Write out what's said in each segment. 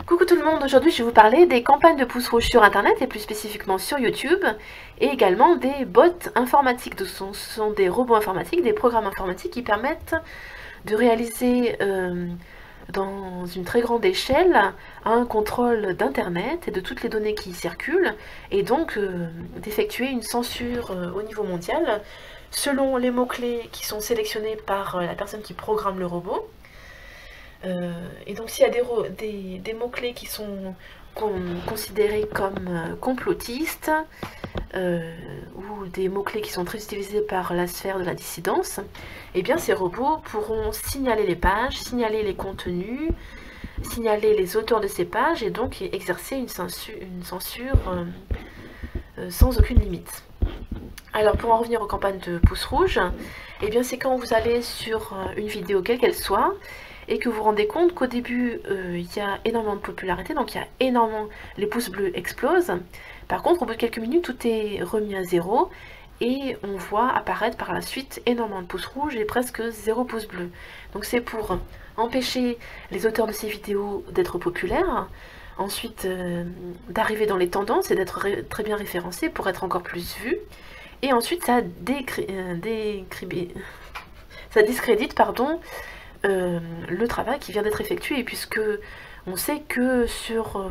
Coucou tout le monde, aujourd'hui je vais vous parler des campagnes de pouces rouges sur internet et plus spécifiquement sur YouTube et également des bots informatiques. Ce sont des robots informatiques, des programmes informatiques qui permettent de réaliser dans une très grande échelle un contrôle d'internet et de toutes les données qui y circulent et donc d'effectuer une censure au niveau mondial selon les mots-clés qui sont sélectionnés par la personne qui programme le robot. Et donc s'il y a des mots-clés qui sont considérés comme complotistes, ou des mots-clés qui sont très utilisés par la sphère de la dissidence, eh bien ces robots pourront signaler les pages, signaler les contenus, signaler les auteurs de ces pages et donc exercer une censure sans aucune limite. Alors pour en revenir aux campagnes de pouces rouges, eh bien c'est quand vous allez sur une vidéo quelle qu'elle soit, et que vous vous rendez compte qu'au début il y a énormément de popularité, donc il y a énormément, les pouces bleus explosent. Par contre au bout de quelques minutes tout est remis à zéro et on voit apparaître par la suite énormément de pouces rouges et presque zéro pouce bleu. Donc c'est pour empêcher les auteurs de ces vidéos d'être populaires, ensuite d'arriver dans les tendances et d'être très bien référencés pour être encore plus vus, et ensuite ça discrédite le travail qui vient d'être effectué, puisque on sait que sur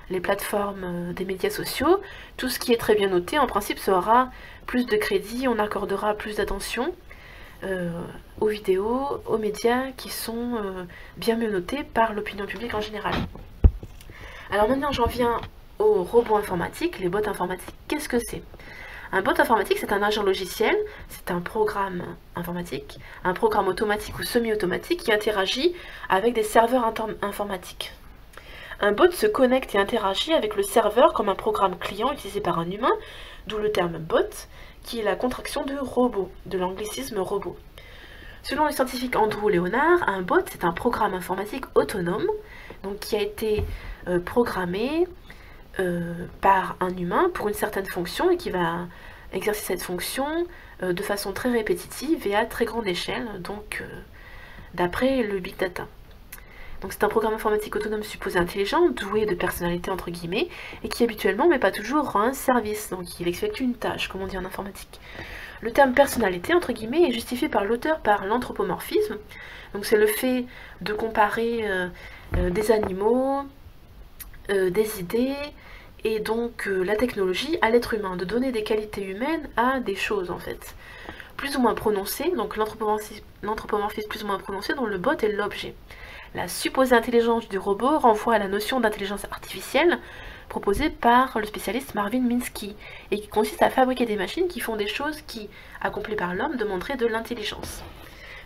les plateformes des médias sociaux, tout ce qui est très bien noté, en principe, aura plus de crédit, on accordera plus d'attention aux vidéos, aux médias qui sont bien mieux notés par l'opinion publique en général. Alors maintenant, j'en viens aux robots informatiques, les bots informatiques. Qu'est-ce que c'est ? Un bot informatique, c'est un agent logiciel, c'est un programme informatique, un programme automatique ou semi-automatique qui interagit avec des serveurs informatiques. Un bot se connecte et interagit avec le serveur comme un programme client utilisé par un humain, d'où le terme bot, qui est la contraction de robot, de l'anglicisme robot. Selon le scientifique Andrew Leonard, un bot, c'est un programme informatique autonome, donc qui a été programmé par un humain pour une certaine fonction et qui va exercer cette fonction de façon très répétitive et à très grande échelle, donc d'après le big data. Donc c'est un programme informatique autonome supposé intelligent, doué de personnalité entre guillemets, et qui habituellement, mais pas toujours, rend un service, donc il effectue une tâche, comme on dit en informatique. Le terme personnalité, entre guillemets, est justifié par l'auteur par l'anthropomorphisme, donc c'est le fait de comparer des animaux, des idées, et donc la technologie à l'être humain, de donner des qualités humaines à des choses en fait. Plus ou moins prononcées, donc l'anthropomorphisme plus ou moins prononcé dont le bot est l'objet. La supposée intelligence du robot renvoie à la notion d'intelligence artificielle proposée par le spécialiste Marvin Minsky, et qui consiste à fabriquer des machines qui font des choses qui, accomplies par l'homme, demanderaient de l'intelligence.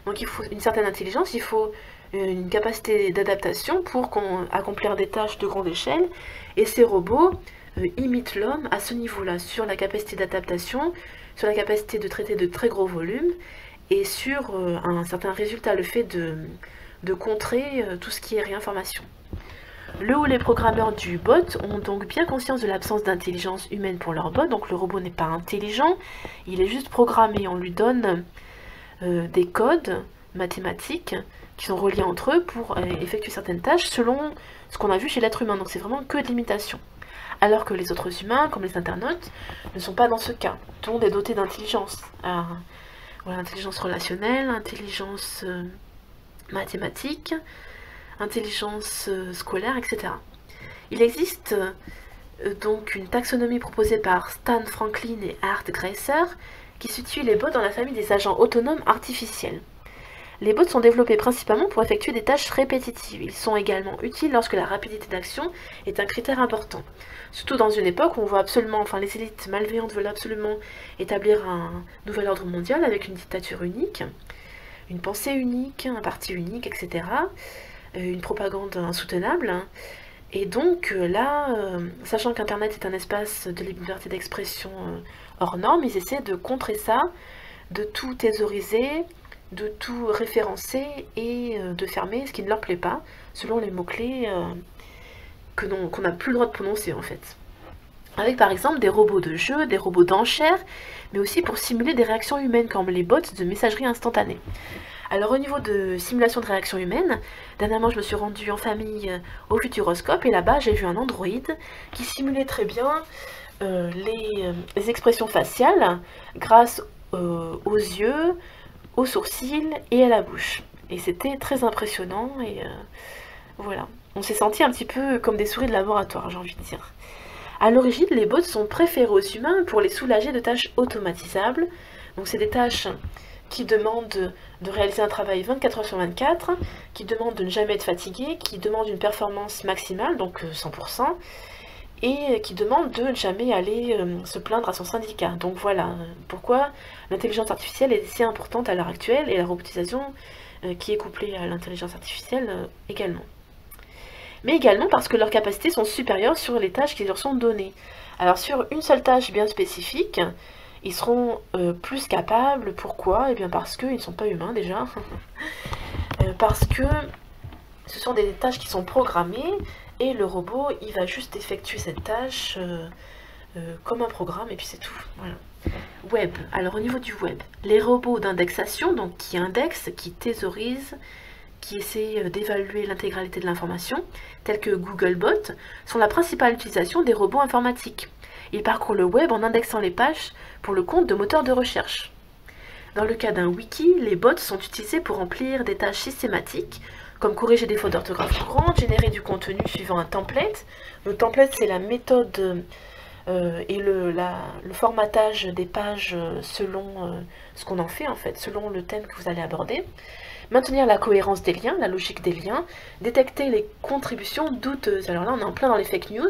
Donc il faut une certaine intelligence, il faut une capacité d'adaptation pour accomplir des tâches de grande échelle, et ces robots imitent l'homme à ce niveau-là, sur la capacité d'adaptation, sur la capacité de traiter de très gros volumes, et sur un certain résultat, le fait de contrer tout ce qui est réinformation. Le ou les programmeurs du bot ont donc bien conscience de l'absence d'intelligence humaine pour leur bot, donc le robot n'est pas intelligent, il est juste programmé, on lui donne des codes mathématiques qui sont reliés entre eux pour effectuer certaines tâches selon ce qu'on a vu chez l'être humain, donc c'est vraiment que de l'imitation. Alors que les autres humains, comme les internautes, ne sont pas dans ce cas. Tout le monde est doté d'intelligence. Voilà, intelligence relationnelle, intelligence mathématique, intelligence scolaire, etc. Il existe donc une taxonomie proposée par Stan Franklin et Art Greiser qui situe les bots dans la famille des agents autonomes artificiels. Les bots sont développés principalement pour effectuer des tâches répétitives. Ils sont également utiles lorsque la rapidité d'action est un critère important. Surtout dans une époque où on voit absolument, les élites malveillantes veulent absolument établir un nouvel ordre mondial avec une dictature unique, une pensée unique, un parti unique, etc. Une propagande insoutenable. Et donc là, sachant qu'Internet est un espace de liberté d'expression hors norme, ils essaient de contrer ça, de tout thésauriser, de tout référencer et de fermer ce qui ne leur plaît pas, selon les mots-clés qu'on n'a plus le droit de prononcer en fait. Avec par exemple des robots de jeu, des robots d'enchères, mais aussi pour simuler des réactions humaines comme les bots de messagerie instantanée. Alors au niveau de simulation de réaction humaine, dernièrement je me suis rendue en famille au Futuroscope et là-bas j'ai vu un androïde qui simulait très bien les expressions faciales grâce aux yeux, aux sourcils et à la bouche. Et c'était très impressionnant et voilà. On s'est senti un petit peu comme des souris de laboratoire, j'ai envie de dire. À l'origine, les bots sont préférés aux humains pour les soulager de tâches automatisables. Donc c'est des tâches qui demandent de réaliser un travail 24 heures sur 24, qui demandent de ne jamais être fatigué, qui demandent une performance maximale, donc 100%, et qui demandent de ne jamais aller se plaindre à son syndicat. Donc voilà pourquoi l'intelligence artificielle est si importante à l'heure actuelle et la robotisation qui est couplée à l'intelligence artificielle également. Mais également parce que leurs capacités sont supérieures sur les tâches qui leur sont données. Alors sur une seule tâche bien spécifique, ils seront plus capables. Pourquoi? Eh bien parce qu'ils ne sont pas humains déjà. Parce que ce sont des tâches qui sont programmées et le robot il va juste effectuer cette tâche comme un programme et puis c'est tout. Voilà. Web. Alors au niveau du web, les robots d'indexation, donc qui indexent, qui thésaurisent, qui essaient d'évaluer l'intégralité de l'information, tels que Googlebot, sont la principale utilisation des robots informatiques. Ils parcourent le web en indexant les pages pour le compte de moteurs de recherche. Dans le cas d'un wiki, les bots sont utilisés pour remplir des tâches systématiques, comme corriger des fautes d'orthographe courantes, générer du contenu suivant un template. Le template, c'est la méthode et le formatage des pages selon ce qu'on en fait, selon le thème que vous allez aborder. Maintenir la cohérence des liens, la logique des liens, détecter les contributions douteuses. Alors là, on est en plein dans les fake news.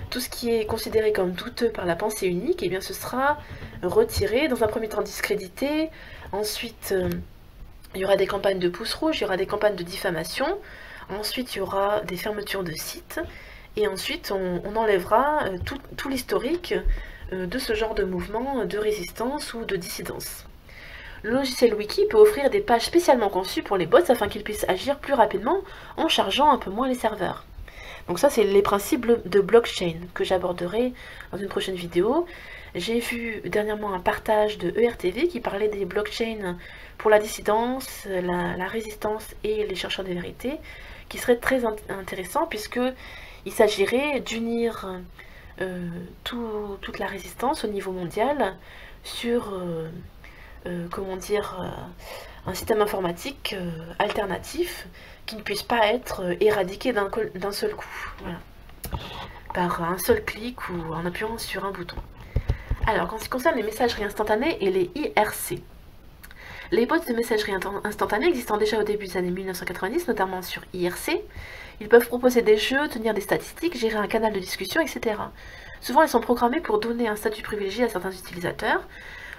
Tout ce qui est considéré comme douteux par la pensée unique, eh bien, ce sera retiré, dans un premier temps discrédité, ensuite il y aura des campagnes de pouce rouge, il y aura des campagnes de diffamation, ensuite il y aura des fermetures de sites, et ensuite on enlèvera tout l'historique de ce genre de mouvement de résistance ou de dissidence. Le logiciel Wiki peut offrir des pages spécialement conçues pour les bots afin qu'ils puissent agir plus rapidement en chargeant un peu moins les serveurs. Donc ça, c'est les principes de blockchain que j'aborderai dans une prochaine vidéo. J'ai vu dernièrement un partage de ERTV qui parlait des blockchains pour la dissidence, la résistance et les chercheurs de vérité, qui serait très intéressant puisqu'il s'agirait d'unir toute la résistance au niveau mondial sur comment dire, un système informatique alternatif qui ne puisse pas être éradiqué d'un seul coup, voilà, par un seul clic ou en appuyant sur un bouton. Alors, en ce qui concerne les messageries instantanées et les IRC, les bots de messagerie instantanée existant déjà au début des années 1990, notamment sur IRC, ils peuvent proposer des jeux, tenir des statistiques, gérer un canal de discussion, etc. Souvent, ils sont programmés pour donner un statut privilégié à certains utilisateurs.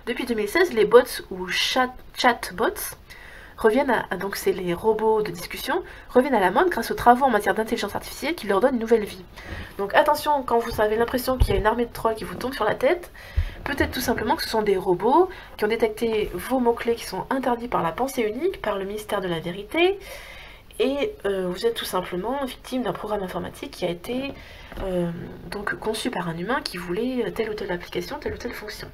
Depuis 2016, les bots ou chatbots reviennent donc c'est les robots de discussion, reviennent à la mode grâce aux travaux en matière d'intelligence artificielle qui leur donnent une nouvelle vie. Donc attention, quand vous avez l'impression qu'il y a une armée de trolls qui vous tombe sur la tête, peut-être tout simplement que ce sont des robots qui ont détecté vos mots-clés qui sont interdits par la pensée unique, par le ministère de la Vérité, et vous êtes tout simplement victime d'un programme informatique qui a été donc conçu par un humain qui voulait telle ou telle application, telle ou telle fonction.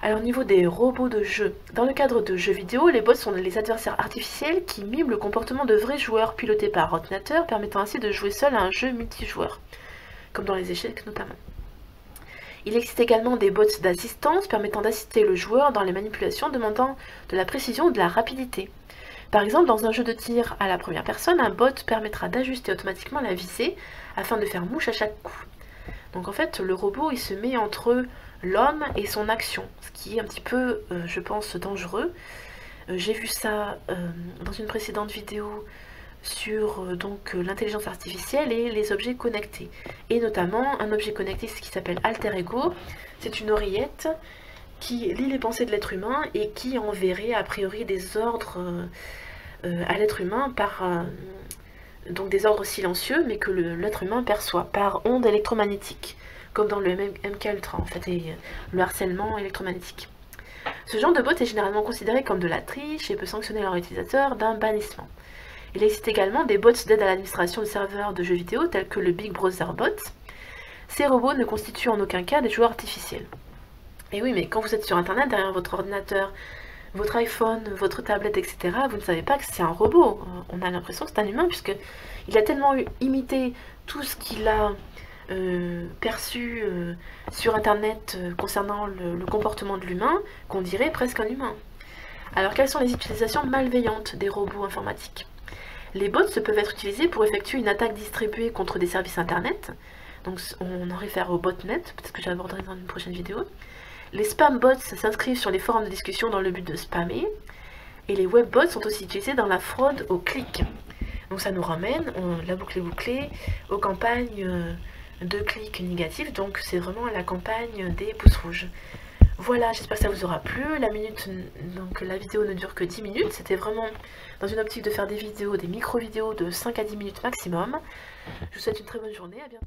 Alors au niveau des robots de jeu, dans le cadre de jeux vidéo, les bots sont les adversaires artificiels qui miment le comportement de vrais joueurs pilotés par ordinateur, permettant ainsi de jouer seul à un jeu multijoueur, comme dans les échecs notamment. Il existe également des bots d'assistance permettant d'assister le joueur dans les manipulations demandant de la précision ou de la rapidité. Par exemple, dans un jeu de tir à la première personne, un bot permettra d'ajuster automatiquement la visée afin de faire mouche à chaque coup. Donc en fait, le robot il se met entre l'homme et son action, ce qui est un petit peu, je pense, dangereux. J'ai vu ça dans une précédente vidéo sur donc l'intelligence artificielle et les objets connectés. Et notamment un objet connecté qui s'appelle Alter Ego. C'est une oreillette qui lit les pensées de l'être humain et qui enverrait a priori des ordres à l'être humain par donc des ordres silencieux mais que l'être humain perçoit par ondes électromagnétiques, comme dans le MK Ultra en fait, et le harcèlement électromagnétique. Ce genre de bot est généralement considéré comme de la triche et peut sanctionner leur utilisateur d'un bannissement. Il existe également des bots d'aide à l'administration de serveurs de jeux vidéo tels que le Big Brother Bot. Ces robots ne constituent en aucun cas des joueurs artificiels. Et oui, mais quand vous êtes sur internet derrière votre ordinateur, votre iPhone, votre tablette, etc., vous ne savez pas que c'est un robot. On a l'impression que c'est un humain, puisque il a tellement imité tout ce qu'il a perçu sur Internet concernant le comportement de l'humain, qu'on dirait presque un humain. Alors, quelles sont les utilisations malveillantes des robots informatiques? Les bots peuvent être utilisés pour effectuer une attaque distribuée contre des services Internet. Donc, on en réfère au botnet, peut-être que j'aborderai dans une prochaine vidéo. Les spam bots s'inscrivent sur les forums de discussion dans le but de spammer. Et les web bots sont aussi utilisés dans la fraude au clic. Donc ça nous ramène, la boucle est bouclée, aux campagnes de clics négatifs. Donc c'est vraiment la campagne des pouces rouges. Voilà, j'espère que ça vous aura plu. La vidéo ne dure que 10 minutes. C'était vraiment dans une optique de faire des vidéos, des micro-vidéos de 5 à 10 minutes maximum. Je vous souhaite une très bonne journée, à bientôt.